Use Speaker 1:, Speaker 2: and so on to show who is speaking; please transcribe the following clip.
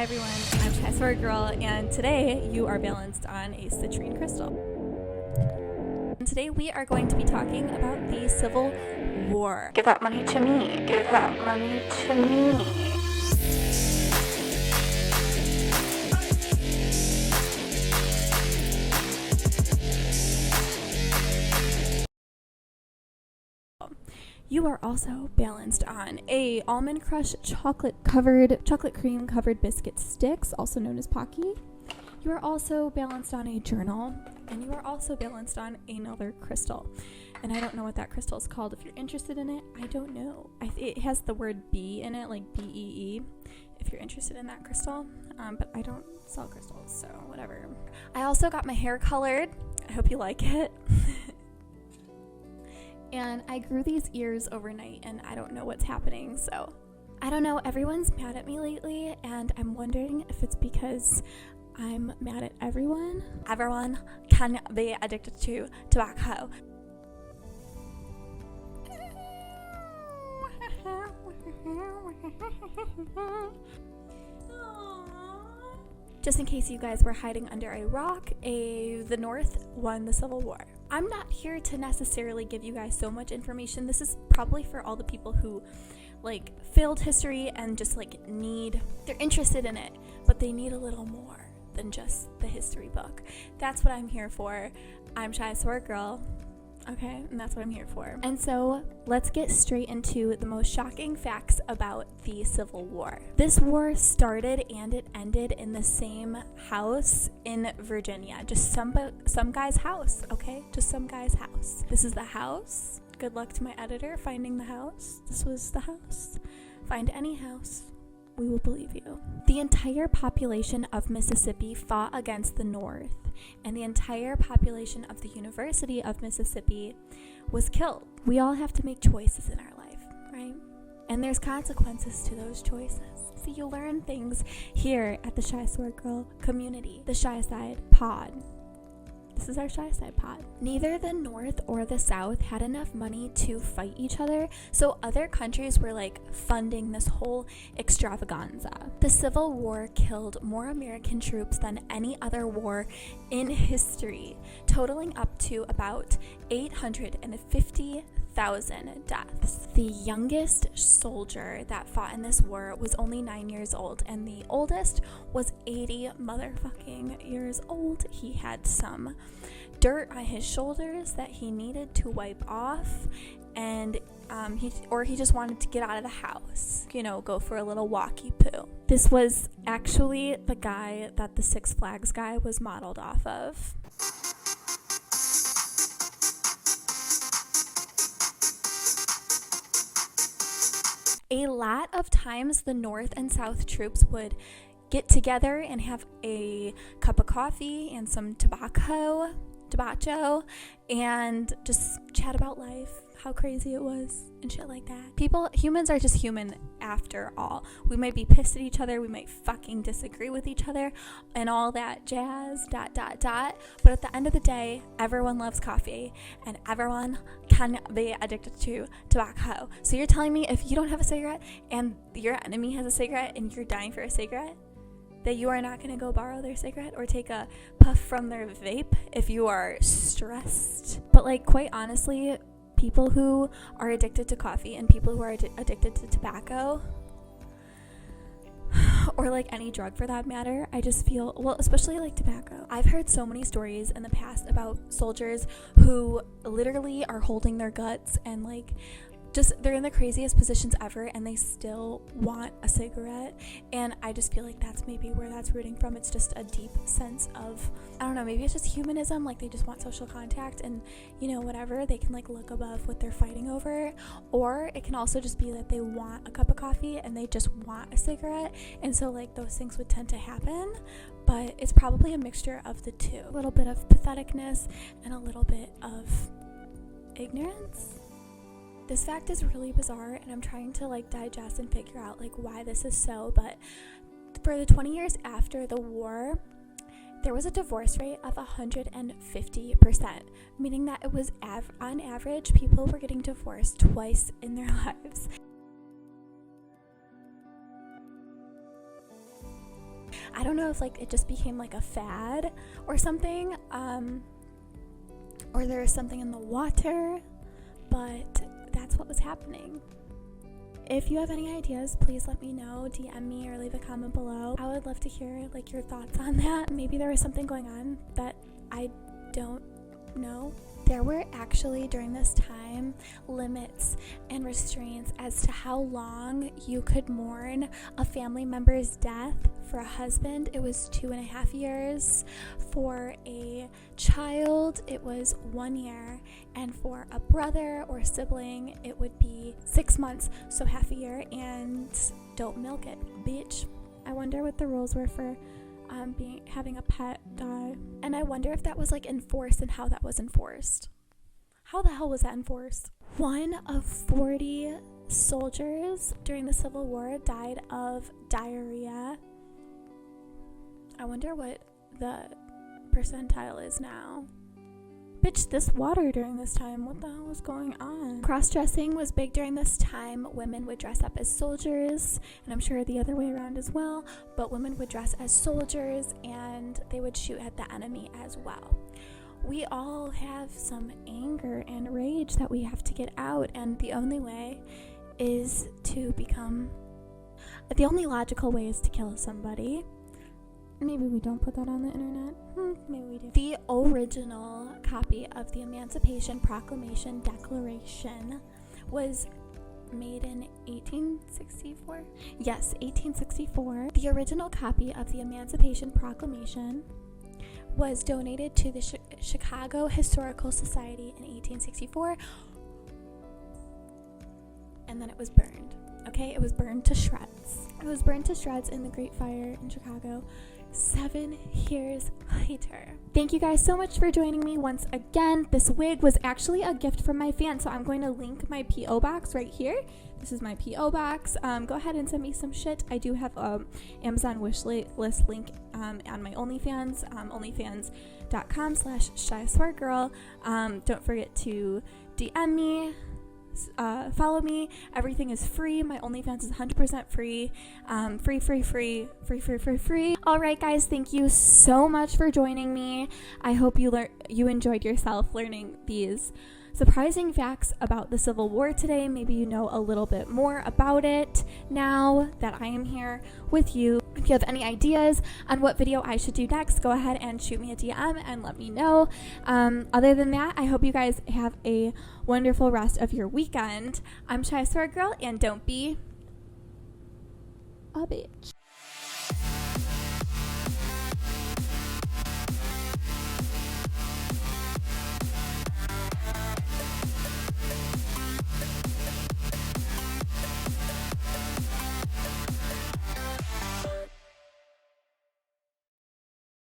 Speaker 1: Hi everyone, I'm Shia Sword Girl, and today you are balanced on a citrine crystal. And today we are going to be talking about the Civil War.
Speaker 2: Give that money to me. Give that money to me.
Speaker 1: You are also balanced on a almond crush chocolate cream covered biscuit sticks, also known as Pocky. You are also balanced on a journal, and you are also balanced on another crystal. And I don't know what that crystal is called. If you're interested in it, I don't know. It has the word B in it, like B-E-E, if you're interested in that crystal. But I don't sell crystals, so whatever. I also got my hair colored. I hope you like it. And I grew these ears overnight, and I don't know what's happening, so I don't know. Everyone's mad at me lately, and I'm wondering if it's because I'm mad at everyone. Everyone can be addicted to tobacco. Just in case you guys were hiding under a rock, the North won the Civil War. I'm not here to necessarily give you guys so much information. This is probably for all the people who failed history and just they're interested in it, but they need a little more than just the history book. That's what I'm here for. I'm Shia Sword Girl. Okay, and that's what I'm here for. And so let's get straight into the most shocking facts about the Civil War. This war started and it ended in the same house in Virginia. Just some guy's house, okay? Just some guy's house. This is the house. Good luck to my editor finding the house. This was the house. Find any house. We will believe you. The entire population of Mississippi fought against the North, and the entire population of the University of Mississippi was killed. We all have to make choices in our life, right? And there's consequences to those choices. So you learn things here at the Shia Sword Girl community, the Shia Side Pod. This is our Shia Side Pod. Neither the North or the South had enough money to fight each other, so other countries were funding this whole extravaganza. The Civil War killed more American troops than any other war in history, totaling up to about 850,000 deaths. The youngest soldier that fought in this war was only 9 years old, and the oldest was 80 motherfucking years old. He had some dirt on his shoulders that he needed to wipe off, and he just wanted to get out of the house, go for a little walkie poo. This was actually the guy that the Six Flags guy was modeled off of. A lot of times the North and South troops would get together and have a cup of coffee and some tobacco, and just chat about life, how crazy it was, and shit like that. Humans are just human after all. We might be pissed at each other, we might fucking disagree with each other, and all that jazz, ... But at the end of the day, everyone loves coffee, and everyone can be addicted to tobacco. So you're telling me if you don't have a cigarette, and your enemy has a cigarette, and you're dying for a cigarette, that you are not going to go borrow their cigarette or take a puff from their vape if you are stressed? But quite honestly, people who are addicted to coffee and people who are addicted to tobacco, or any drug for that matter, I just feel, especially tobacco. I've heard so many stories in the past about soldiers who literally are holding their guts and they're in the craziest positions ever, and they still want a cigarette. And I just feel that's maybe where that's rooting from. It's just a deep sense of, I don't know, maybe it's just humanism. They just want social contact, and whatever, they can look above what they're fighting over. Or it can also just be that they want a cup of coffee and they just want a cigarette, and so those things would tend to happen. But it's probably a mixture of the two, a little bit of patheticness and a little bit of ignorance. This fact is really bizarre, and I'm trying to digest and figure out why this is so. But for the 20 years after the war, there was a divorce rate of 150%, meaning that it was on average, people were getting divorced twice in their lives. I don't know if like it just became like a fad or something, or there's something in the water, but that's what was happening. If you have any ideas, please let me know, DM me or leave a comment below. I would love to hear like your thoughts on that. Maybe there was something going on that I don't know. There were actually during this time limits and restraints as to how long you could mourn a family member's death. For a husband, it was 2.5 years. For a child, it was 1 year. And for a brother or sibling, it would be 6 months, so half a year. And don't milk it, bitch. I wonder what the rules were for having a pet die. And I wonder if that was like enforced and how that was enforced. How the hell was that enforced? 1 of 40 soldiers during the Civil War died of diarrhea. I wonder what the percentile is now. Bitch, this water during this time, what the hell was going on? Cross-dressing was big during this time. Women would dress up as soldiers, and I'm sure the other way around as well, but women would dress as soldiers and they would shoot at the enemy as well. We all have some anger and rage that we have to get out, and the only way is to the only logical way is to kill somebody. Maybe we don't put that on the internet. Maybe we do. The original copy of the Emancipation Proclamation Declaration was made in 1864? Yes, 1864. The original copy of the Emancipation Proclamation was donated to the Chicago Historical Society in 1864, and then it was burned. Okay, it was burned to shreds. It was burned to shreds in the Great Fire in Chicago 7 years later. Thank you guys so much for joining me once again. This wig was actually a gift from my fan, so I'm going to link my P.O. box right here. This is my P.O. box. Go ahead and send me some shit. I do have Amazon wish list link on my OnlyFans, onlyfans.com/ShiaSwearGirl. Don't forget to DM me. Follow me. Everything is free. My OnlyFans is 100% free. Free. All right, guys. Thank you so much for joining me. I hope you enjoyed yourself learning these surprising facts about the Civil War today. Maybe you know a little bit more about it now that I am here with you. If you have any ideas on what video I should do next, go ahead and shoot me a DM and let me know. Other than that, I hope you guys have a wonderful rest of your weekend. I'm Shia Sword Girl, and don't be a bitch.